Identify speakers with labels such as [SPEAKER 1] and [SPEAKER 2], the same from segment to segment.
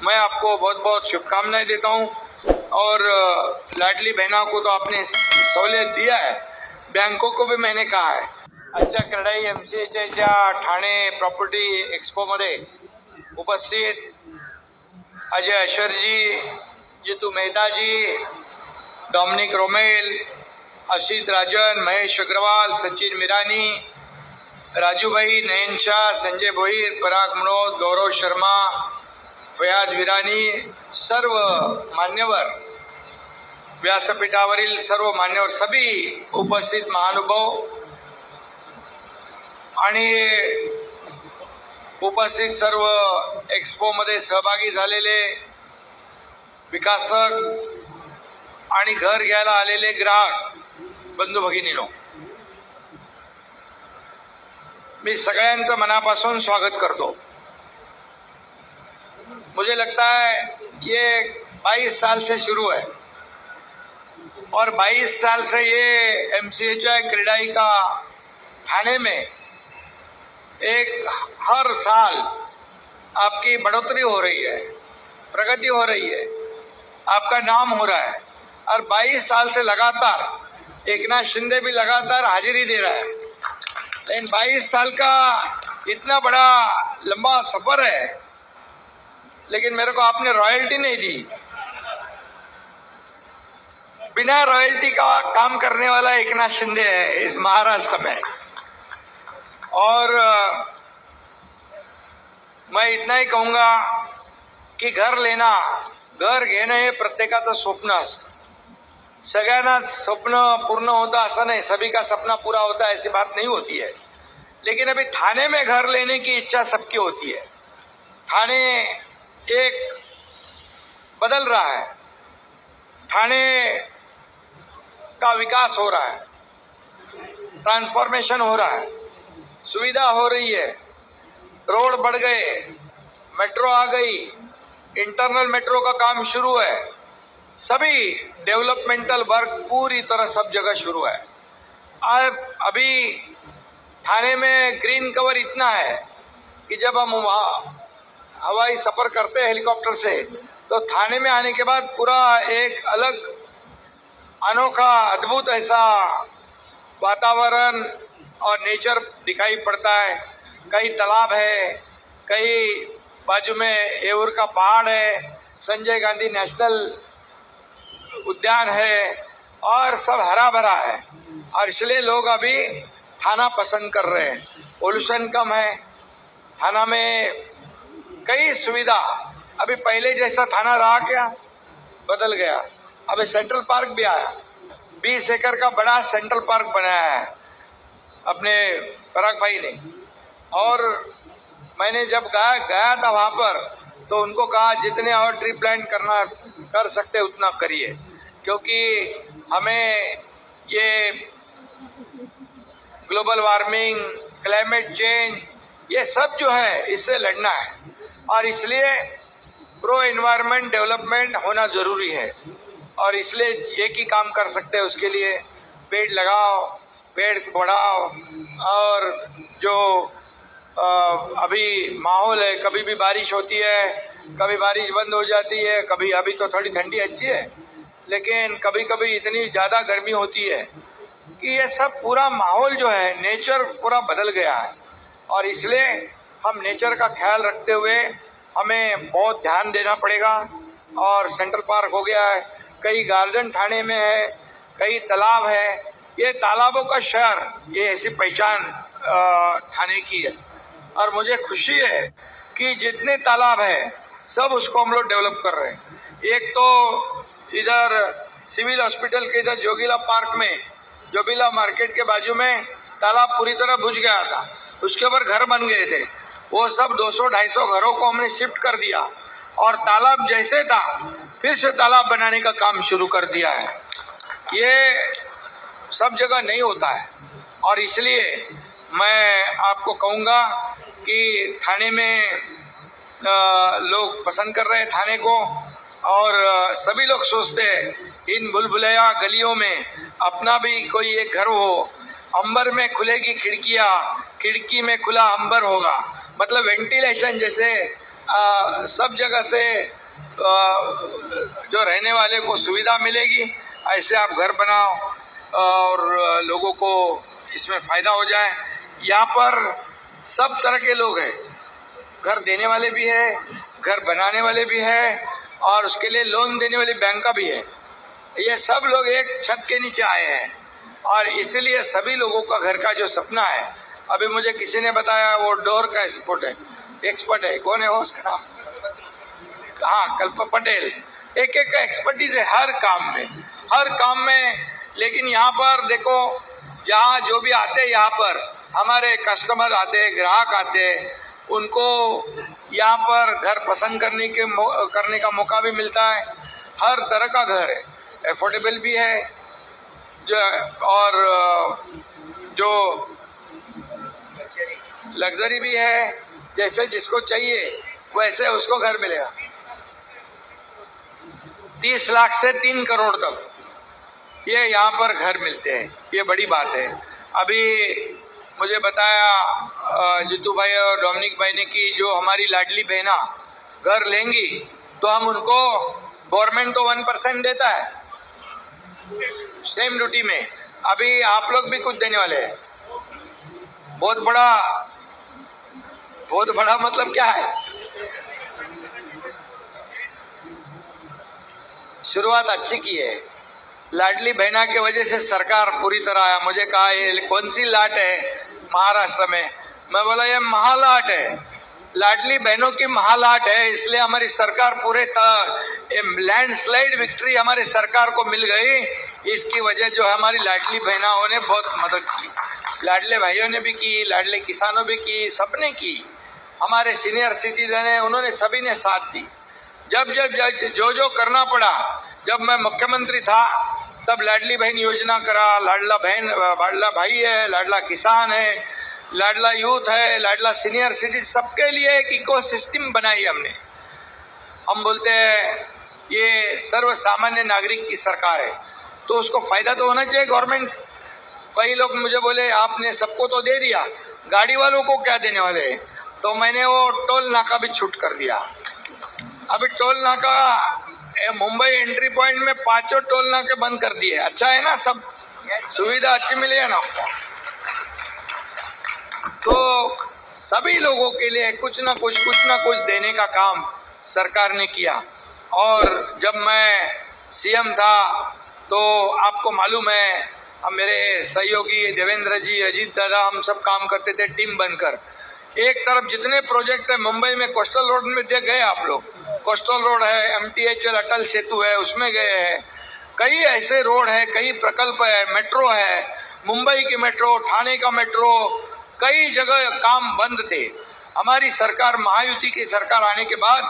[SPEAKER 1] मैं आपको बहुत बहुत शुभकामनाएं देता हूं। और लाडली बहना को तो आपने सहूलियत दिया है, बैंकों को भी मैंने कहा है। आजच्या करडाई MCHच्या ठाणे प्रॉपर्टी एक्सपोमध्ये उपस्थित अजय अशरजी, जितू मेहताजी, डॉमिनिक रोमेल, असित राजन, महेश अग्रवाल, सचिन मिरानी, राजू भाई, नयन शाह, संजय भोईर, पराग मनोज, गौरव शर्मा, फयाज विरानी, सर्व मान्यवर, व्यासपीठावरील सर्व मान्यवर, सभी उपस्थित महानुभाव आणि उपस्थित सर्व एक्सपोमध्ये सहभागी झालेले विकासक आणि घर घ्यायला आलेले ग्राहक बंधू भगिनीनो, मी सगळ्यांचं मनापासून स्वागत करतो। मुझे लगता है ये 22 साल से शुरू है और 22 साल से ये MCHI क्रेडाई का ठाणे में एक हर साल आपकी बढ़ोतरी हो रही है, प्रगति हो रही है, आपका नाम हो रहा है। और 22 साल से लगातार एकनाथ शिंदे भी लगातार हाजिरी दे रहा है। लेकिन 22 साल का इतना बड़ा लंबा सफर है, लेकिन मेरे को आपने रॉयल्टी नहीं दी। बिना रॉयल्टी का काम करने वाला एकनाथ शिंदे है इस महाराष्ट्र में। और मैं इतना ही कहूँगा की घर लेना, घर घेणं हे प्रत्येकाचं स्वप्न असतं। सगळ्यांना स्वप्न पूर्ण होता ऐसा नहीं, सभी का सपना पूरा होता है ऐसी बात नहीं होती है। लेकिन अभी थाने में घर लेने की इच्छा सबकी होती है। थाने एक बदल रहा है, थाने का विकास हो रहा है, ट्रांसफॉर्मेशन हो रहा है, सुविधा हो रही है, रोड बढ़ गए, मेट्रो आ गई, इंटरनल मेट्रो का काम शुरू है, सभी डेवलपमेंटल वर्क पूरी तरह सब जगह शुरू है। अभी थाने में ग्रीन कवर इतना है कि जब हम वहाँ हवाई सफर करते हैं हेलीकॉप्टर से, तो थाने में आने के बाद पूरा एक अलग अनोखा अद्भुत ऐसा वातावरण और नेचर दिखाई पड़ता है। कई तालाब है, कई बाजू में एवर का पहाड़ है, संजय गांधी नेशनल उद्यान है और सब हरा भरा है। और इसलिए लोग अभी थाना पसंद कर रहे हैं। पोल्यूशन कम है थाना में, कई सुविधा। अभी पहले जैसा थाना रहा क्या, बदल गया। अभी सेंट्रल पार्क भी आया, 20 एकड़ का बड़ा सेंट्रल पार्क बनाया है अपने पराग भाई ने। और मैंने जब गया था वहाँ पर, तो उनको कहा जितने और ट्री प्लांट करना कर सकते उतना करिए, क्योंकि हमें ये ग्लोबल वार्मिंग, क्लाइमेट चेंज, ये सब जो है इससे लड़ना है। और इसलिए प्रो एनवायरनमेंट डेवलपमेंट होना जरूरी है। और इसलिए एक ही काम कर सकते हैं, उसके लिए पेड़ लगाओ, पेड़ बढ़ाओ। और जो अभी माहौल है, कभी भी बारिश होती है, कभी बारिश बंद हो जाती है, कभी अभी तो थोड़ी ठंडी अच्छी है, लेकिन कभी कभी इतनी ज़्यादा गर्मी होती है कि ये सब पूरा माहौल जो है, नेचर पूरा बदल गया है। और इसलिए हम नेचर का ख्याल रखते हुए हमें बहुत ध्यान देना पड़ेगा। और सेंट्रल पार्क हो गया है, कई गार्डन ठाणे में है, कई तालाब है, ये तालाबों का शहर, ये ऐसी पहचान ठाणे की है। और मुझे खुशी है कि जितने तालाब है सब उसको हम लोग डेवलप कर रहे हैं। एक तो इधर सिविल हॉस्पिटल के इधर जोगीला पार्क में, जोगीला मार्केट के बाजू में तालाब पूरी तरह बुझ गया था, उसके ऊपर घर बन गए थे। वो सब 200-250 घरों को हमने शिफ्ट कर दिया और तालाब जैसे था फिर से तालाब बनाने का काम शुरू कर दिया है। ये सब जगह नहीं होता है। और इसलिए मैं आपको कहूँगा कि थाने में लोग पसंद कर रहे हैं थाने को। और सभी लोग सोचते हैं इन भूलभुलैया गलियों में अपना भी कोई एक घर हो, अंबर में खुलेगी खिड़कियाँ, खिड़की में खुला अंबर होगा, मतलब वेंटिलेशन जैसे सब जगह से जो रहने वाले को सुविधा मिलेगी, ऐसे आप घर बनाओ और लोगों को इसमें फ़ायदा हो जाए। यहाँ पर सब तरह के लोग हैं, घर देने वाले भी है, घर बनाने वाले भी है और उसके लिए लोन देने वाले बैंक का भी है। ये सब लोग एक छत के नीचे आए हैं और इसीलिए सभी लोगों का घर का जो सपना है, अभी मुझे किसी ने बताया वो डोर का एक्सपर्ट है, कौन है वो, उसका नाम, हाँ, कल्प पटेल। एक एक का एक्सपर्टीज है हर काम में। लेकिन यहाँ पर देखो, जहाँ जो भी आते हैं, यहाँ पर हमारे कस्टमर आते हैं, ग्राहक आते हैं, उनको यहाँ पर घर पसंद करने का मौका भी मिलता है। हर तरह का घर है, एफोर्डेबल भी है और जो लग्जरी भी है, जैसे जिसको चाहिए वैसे उसको घर मिलेगा। 30 लाख से 3 करोड़ तक ये यहाँ पर घर मिलते हैं, ये बड़ी बात है। अभी मुझे बताया जीतू भाई और डोमिनिक भाई ने कि जो हमारी लाडली बहना घर लेंगी तो हम उनको, गवर्नमेंट तो 1% देता है स्टैम्प ड्यूटी में, अभी आप लोग भी कुछ देने वाले हैं। बहुत बड़ा मतलब क्या है, शुरुआत अच्छी की है। लाडली बहना की वजह से सरकार पूरी तरह आया। मुझे कहा ये कौन सी लाट है महाराष्ट्र में, मैं बोला ये महालाट है, लाडली बहनों की महालाट है, इसलिए हमारी सरकार पूरे लैंडस्लाइड विक्ट्री हमारी सरकार को मिल गई। इसकी वजह जो हमारी लाडली बहनों ने बहुत मदद की, लाडले भाइयों ने भी की, लाडले किसानों भी की, सबने की, हमारे सीनियर सिटीजन है, उन्होंने सभी ने साथ दी। जब जो करना पड़ा, जब मैं मुख्यमंत्री था तब लाडली बहन योजना करा, लाडला भाई है, लाडला किसान है, लाडला यूथ है, लाडला सीनियर सिटीजन, सबके लिए एक इकोसिस्टम बनाई हमने। हम बोलते हैं ये सर्व सामान्य नागरिक की सरकार है, तो उसको फायदा तो होना चाहिए गवर्नमेंट। कई लोग मुझे बोले आपने सबको तो दे दिया, गाड़ी वालों को क्या देने वाले हैं, तो मैंने वो टोल नाका भी छूट कर दिया। अभी टोल नाका मुंबई एंट्री पॉइंट में 5 टोल नाके बंद कर दिए। अच्छा है ना, सब सुविधा अच्छी मिली है ना। तो सभी लोगों के लिए कुछ ना कुछ देने का काम सरकार ने किया। और जब मैं सीएम था तो आपको मालूम है, अब मेरे सहयोगी देवेंद्र जी, अजीत दादा, हम सब काम करते थे टीम बनकर। एक तरफ जितने प्रोजेक्ट है मुंबई में, कोस्टल रोड में देख गए आप लोग, कोस्टल रोड है, MTHL अटल सेतु है, उसमें गए हैं। कई ऐसे रोड है, कई प्रकल्प है, मेट्रो है, मुंबई की मेट्रो, ठाणे का मेट्रो, कई जगह काम बंद थे। हमारी सरकार, महायुति की सरकार आने के बाद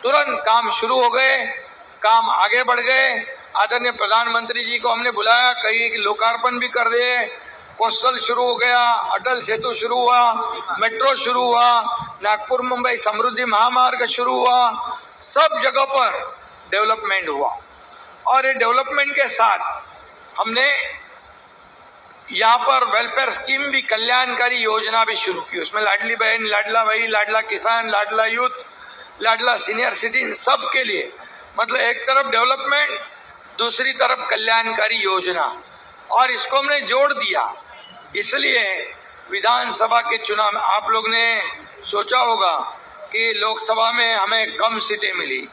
[SPEAKER 1] तुरंत काम शुरू हो गए, काम आगे बढ़ गए। आदरणीय प्रधानमंत्री जी को हमने बुलाया, कई लोकार्पण भी कर दिए, कोस्टल शुरू हो गया, अटल सेतु शुरू हुआ, मेट्रो शुरू हुआ, नागपुर मुंबई समृद्धि महामार्ग शुरू हुआ, सब जगह पर डेवलपमेंट हुआ। और ये डेवलपमेंट के साथ हमने यहाँ पर वेलफेयर स्कीम भी, कल्याणकारी योजना भी शुरू की। उसमें लाडली बहन, लाडला भाई, लाडला किसान, लाडला यूथ, लाडला सीनियर सिटीजन, सबके लिए, मतलब एक तरफ डेवलपमेंट, दूसरी तरफ कल्याणकारी योजना, और इसको हमने जोड़ दिया। इसलिए विधानसभा के चुनाव में आप लोग ने सोचा होगा कि लोकसभा में हमें कम सीटें मिली।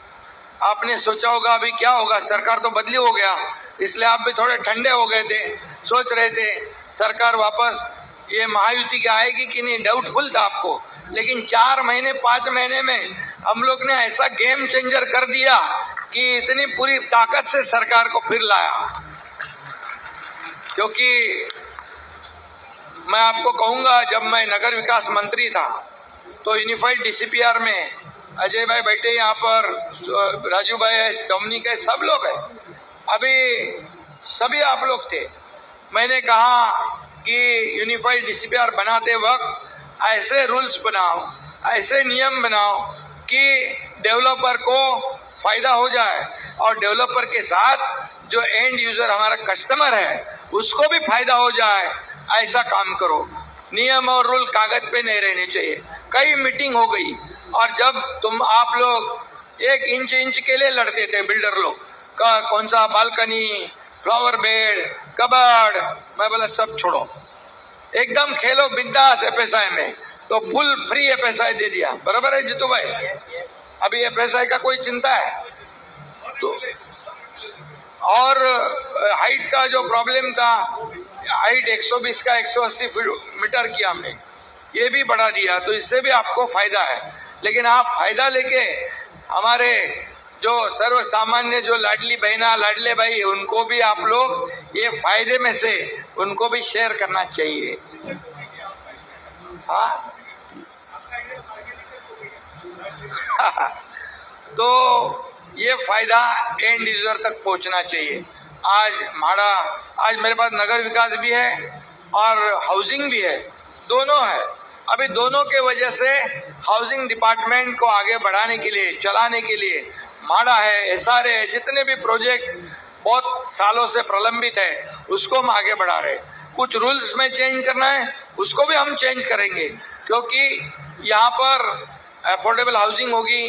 [SPEAKER 1] आपने सोचा होगा अभी क्या होगा, सरकार तो बदली हो गया, इसलिए आप भी थोड़े ठंडे हो गए थे, सोच रहे थे सरकार वापस ये महायुति की आएगी कि नहीं, डाउटफुल था आपको। लेकिन 4 महीने 5 महीने में हम लोग ने ऐसा गेम चेंजर कर दिया कि इतनी पूरी ताकत से सरकार को फिर लाया। क्योंकि मैं आपको कहूंगा, जब मैं नगर विकास मंत्री था तो यूनिफाइड DCPR में अजय भाई बैठे यहाँ पर, राजू भाई है, डोमिनिक है, सब लोग हैं, अभी सभी आप लोग थे। मैंने कहा कि यूनिफाइड DCPR बनाते वक्त ऐसे रूल्स बनाओ, ऐसे नियम बनाओ कि डेवलपर को फायदा हो जाए और डेवलपर के साथ जो एंड यूजर हमारा कस्टमर है उसको भी फायदा हो जाए, ऐसा काम करो। नियम और रूल कागज पे नहीं रहने चाहिए। कई मीटिंग हो गई, और जब आप लोग 1 इंच के लिए लड़ते थे, बिल्डर लोग का कौन सा बालकनी, फ्लावर बेड, कबर्ड, मैं बोला सब छोड़ो, एकदम खेलो बिंदास एफएसआई में, तो फुल फ्री एफएसआई दे दिया। बराबर है जीतू भाई? अभी एफएसआई का कोई चिंता है तो? और हाइट का जो प्रॉब्लम था, हाइट 120 का 180 मीटर किया हमने, ये भी बढ़ा दिया, तो इससे भी आपको फायदा है। लेकिन आप फायदा लेके हमारे जो सर्व सामान्य जो लाडली बहना लाडले भाई, उनको भी आप लोग ये फायदे में से उनको भी शेयर करना चाहिए। हाँ तो ये फायदा एंड यूजर तक पहुंचना चाहिए। आज मेरे पास नगर विकास भी है और हाउसिंग भी है, दोनों है। अभी दोनों के वजह से हाउसिंग डिपार्टमेंट को आगे बढ़ाने के लिए, चलाने के लिए माड़ा है, एसआरए है, जितने भी प्रोजेक्ट बहुत सालों से प्रलंबित है उसको हम आगे बढ़ा रहे। कुछ रूल्स में चेंज करना है, उसको भी हम चेंज करेंगे, क्योंकि यहाँ पर अफोर्डेबल हाउसिंग होगी,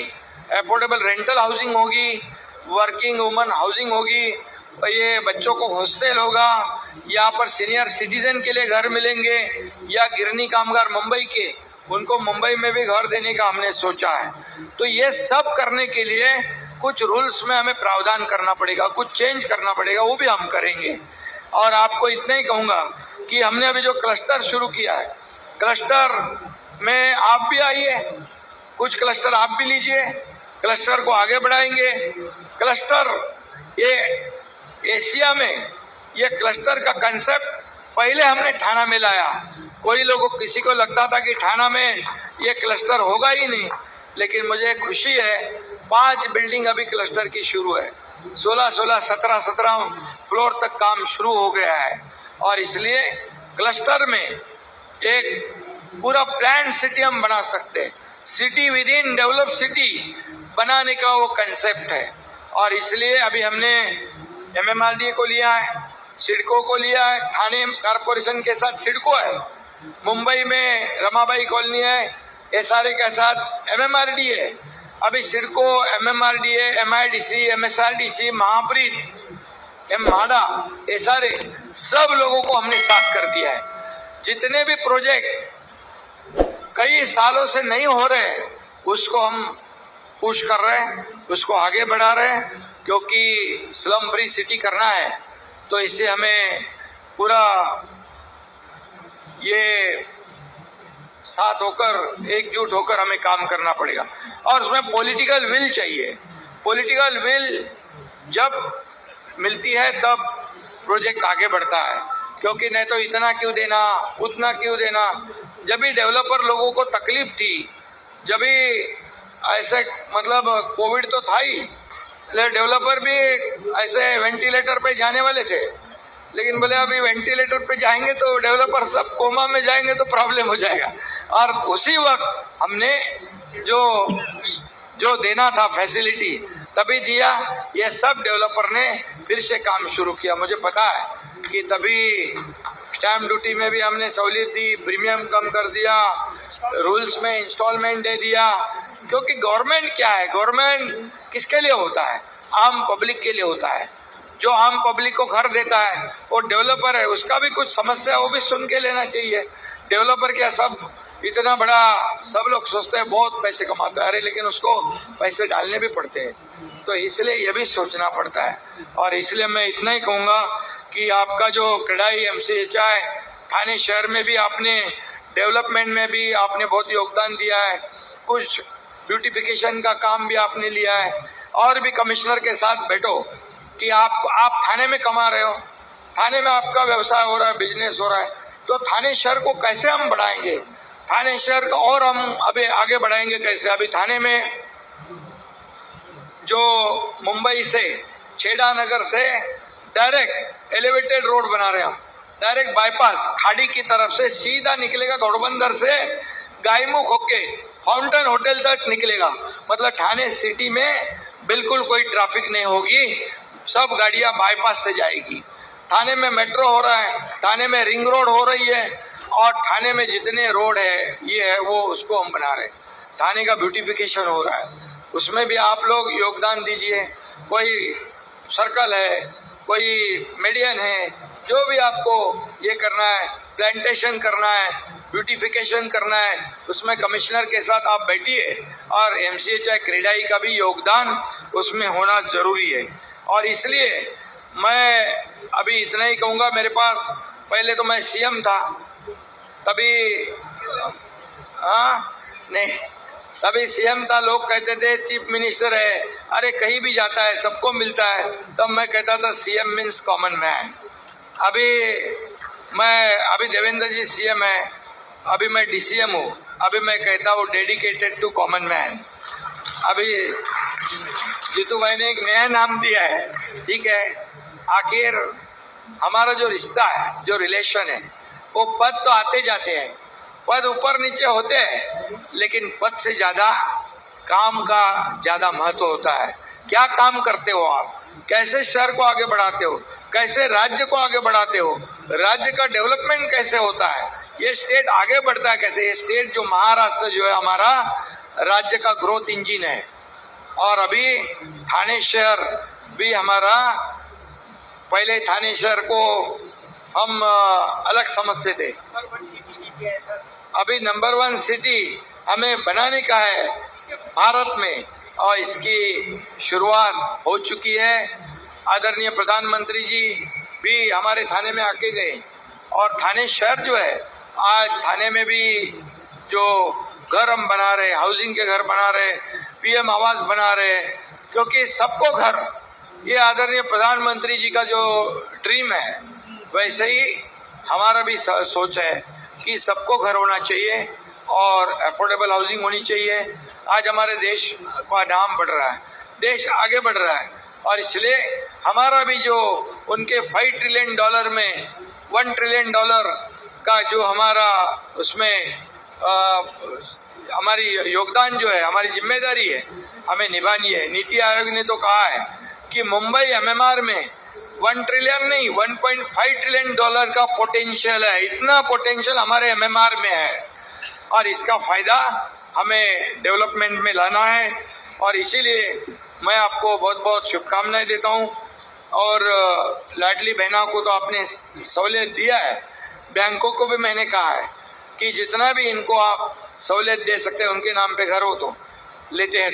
[SPEAKER 1] अफोर्डेबल रेंटल हाउसिंग होगी, वर्किंग वुमन हाउसिंग होगी, ये बच्चों को हॉस्टल होगा, यहाँ पर सीनियर सिटीजन के लिए घर मिलेंगे, या गिरनी कामगार मुंबई के, उनको मुंबई में भी घर देने का हमने सोचा है। तो ये सब करने के लिए कुछ रूल्स में हमें प्रावधान करना पड़ेगा, कुछ चेंज करना पड़ेगा, वो भी हम करेंगे। और आपको इतना ही कहूँगा कि हमने अभी जो क्लस्टर शुरू किया है, क्लस्टर में आप भी आइए, कुछ क्लस्टर आप भी लीजिए, क्लस्टर को आगे बढ़ाएंगे। क्लस्टर ये एशिया में ये क्लस्टर का कंसेप्ट पहले हमने ठाणा में लाया। किसी को लगता था कि ठाणा में ये क्लस्टर होगा ही नहीं, लेकिन मुझे खुशी है 5 बिल्डिंग अभी क्लस्टर की शुरू है, 16, 17 फ्लोर तक काम शुरू हो गया है। और इसलिए क्लस्टर में एक पूरा प्लान सिटी हम बना सकते हैं, city with in develop city बनाने का वो कंसेप्ट है। और इसलिए अभी हमने एमएमआरडीए को लिया है, सिडको को लिया है, ठाणे कारपोरेशन के साथ सिडको है, मुंबई में रमाबाई कॉलोनी है, एसआरए के साथ एमएमआरडीए है। अभी CIDCO, MMRDA, MIDC, MSRDC, Mahapreet, माडा, एसआरए, सब लोगों को हमने साथ कर दिया है। जितने भी प्रोजेक्ट कई सालों से नहीं हो रहे उसको हम पुश कर रहे हैं, उसको आगे बढ़ा रहे हैं, क्योंकि स्लम फ्री सिटी करना है तो इससे हमें पूरा ये साथ होकर, एकजुट होकर हमें काम करना पड़ेगा। और उसमें पॉलिटिकल विल चाहिए। पॉलिटिकल विल जब मिलती है तब प्रोजेक्ट आगे बढ़ता है, क्योंकि नहीं तो इतना क्यों देना, उतना क्यों देना। जब भी डेवलपर लोगों को तकलीफ थी, जब भी ऐसे मतलब कोविड तो था ही, डेवलपर भी ऐसे वेंटिलेटर पे जाने वाले थे, लेकिन बोले अभी वेंटिलेटर पे जाएंगे तो डेवलपर सब कोमा में जाएंगे तो प्रॉब्लम हो जाएगा। और उसी वक्त हमने जो देना था फैसिलिटी तभी दिया। ये सब डेवलपर ने फिर से काम शुरू किया। मुझे पता है कि तभी स्टैम्प ड्यूटी में भी हमने सहूलियत दी, प्रीमियम कम कर दिया, रूल्स में इंस्टॉलमेंट दे दिया। क्योंकि गवर्नमेंट क्या है, गवर्नमेंट किसके लिए होता है? आम पब्लिक के लिए होता है। जो आम पब्लिक को घर देता है वो डेवलपर है, उसका भी कुछ समस्या वो भी सुन के लेना चाहिए। डेवलपर क्या सब इतना बड़ा, सब लोग सोचते हैं बहुत पैसे कमाता है, अरे लेकिन उसको पैसे डालने भी पड़ते हैं, तो इसलिए ये भी सोचना पड़ता है। और इसलिए मैं इतना ही कहूँगा कि आपका जो कड़ाई एमसीएचआई ठाणे शहर में भी आपने डेवलपमेंट में भी आपने बहुत योगदान दिया है, कुछ ब्यूटिफिकेशन का काम भी आपने लिया है। और भी कमिश्नर के साथ बैठो कि आप थाने में कमा रहे हो, थाने में आपका व्यवसाय हो रहा है, बिजनेस हो रहा है, तो थाने शहर को कैसे हम बढ़ाएंगे, थाने शहर को और हम अभी आगे बढ़ाएंगे कैसे। अभी थाने में जो मुंबई से छेड़ा नगर से डायरेक्ट एलिवेटेड रोड बना रहे हैं, डायरेक्ट बाईपास खाड़ी की तरफ से सीधा निकलेगा, घोड़बंदर से गायमुख होके फाउंटेन होटल तक निकलेगा। मतलब ठाणे सिटी में बिल्कुल कोई ट्रैफिक नहीं होगी, सब गाड़ियां बाईपास से जाएगी। थाने में मेट्रो हो रहा है, थाने में रिंग रोड हो रही है, और थाने में जितने रोड है ये है वो उसको हम बना रहे हैं। थाने का ब्यूटिफिकेशन हो रहा है, उसमें भी आप लोग योगदान दीजिए। कोई सर्कल है, कोई मेडियन है, जो भी आपको ये करना है, प्लांटेशन करना है, ब्यूटिफिकेशन करना है, उसमें कमिश्नर के साथ आप बैठिए और MCHI क्रेडाई का भी योगदान उसमें होना जरूरी है। और इसलिए मैं अभी इतना ही कहूँगा, मेरे पास पहले तो मैं CM था, तभी नहीं, तभी CM था, लोग कहते थे चीफ मिनिस्टर है, अरे कहीं भी जाता है सबको मिलता है, तब मैं कहता था CM मीन्स कॉमन मैन। अभी देवेंद्र जी CM है, अभी मैं DCM हूँ, अभी मैं कहता हूँ डेडिकेटेड टू कॉमन मैन। अभी जीतू भाई ने एक नया नाम दिया है, ठीक है। आखिर हमारा जो रिश्ता है, जो रिलेशन है, वो पद तो आते जाते हैं, पद ऊपर नीचे होते हैं, लेकिन पद से ज्यादा काम का ज्यादा महत्व होता है। क्या काम करते हो आप, कैसे शहर को आगे बढ़ाते हो, कैसे राज्य को आगे बढ़ाते हो, राज्य का डेवलपमेंट कैसे होता है, ये स्टेट आगे बढ़ता है कैसे। ये स्टेट जो महाराष्ट्र जो है हमारा राज्य का ग्रोथ इंजिन है। और अभी थाने शहर भी हमारा, पहले थाने शहर को हम अलग समझते थे, अभी नंबर 1 सिटी हमें बनाने का है भारत में, और इसकी शुरुआत हो चुकी है। आदरणीय प्रधानमंत्री जी भी हमारे थाने में आके गए, और थाने शहर जो है, आज थाने में भी जो घर हम बना रहे, हाउसिंग के घर बना रहे, PM आवास बना रहे, क्योंकि सबको घर, ये आदरणीय प्रधानमंत्री जी का जो ड्रीम है, वैसे ही हमारा भी सोच है कि सबको घर होना चाहिए और अफोर्डेबल हाउसिंग होनी चाहिए। आज हमारे देश का नाम बढ़ रहा है, देश आगे बढ़ रहा है, और इसलिए हमारा भी जो उनके $5 ट्रिलियन में $1 ट्रिलियन का जो हमारा उसमें हमारी योगदान जो है, हमारी जिम्मेदारी है, हमें निभानी है। नीति आयोग ने तो कहा है कि मुंबई MMR में 1 ट्रिलियन नहीं, $1.5 ट्रिलियन का पोटेंशियल है। इतना पोटेंशियल हमारे MMR में है, और इसका फायदा हमें डेवलपमेंट में लाना है। और इसीलिए मैं आपको बहुत बहुत शुभकामनाएं देता हूं। और लाडली बहना को तो आपने सहूलियत दिया है, बैंकों को भी मैंने कहा है कि जितना भी इनको आप सहूलियत दे सकते हैं, उनके नाम पे घर हो तो लेते हैं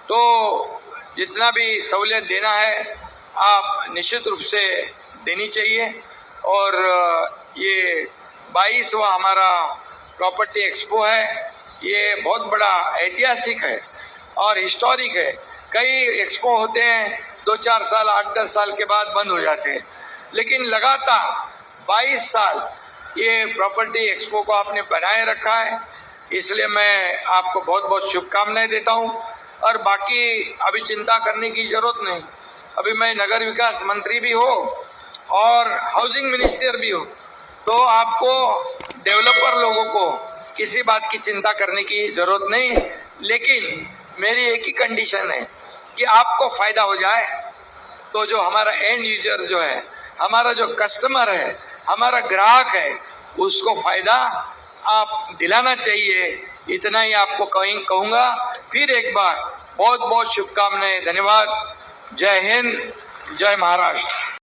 [SPEAKER 1] तो जितना भी सहूलियत देना है आप निश्चित रूप से देनी चाहिए। और ये 22वां हमारा प्रॉपर्टी एक्सपो है, ये बहुत बड़ा ऐतिहासिक है और हिस्टोरिक है। कई एक्सपो होते हैं 2-4 साल, 8-10 साल के बाद बंद हो जाते हैं, लेकिन लगातार 22 साल ये प्रॉपर्टी एक्सपो को आपने बनाए रखा है, इसलिए मैं आपको बहुत बहुत शुभकामनाएं देता हूं। और बाकी अभी चिंता करने की जरूरत नहीं, अभी मैं नगर विकास मंत्री भी हो और हाउसिंग मिनिस्टर भी हो, तो आपको डेवलपर लोगों को किसी बात की चिंता करने की जरूरत नहीं। लेकिन मेरी एक ही कंडीशन है कि आपको फायदा हो जाए, तो जो हमारा एंड यूजर जो है, हमारा जो कस्टमर है, हमारा ग्राहक है, उसको फायदा आप दिलाना चाहिए। इतना ही आपको कहूँगा। फिर एक बार बहुत बहुत शुभकामनाएं, धन्यवाद। जय हिंद, जय महाराष्ट्र।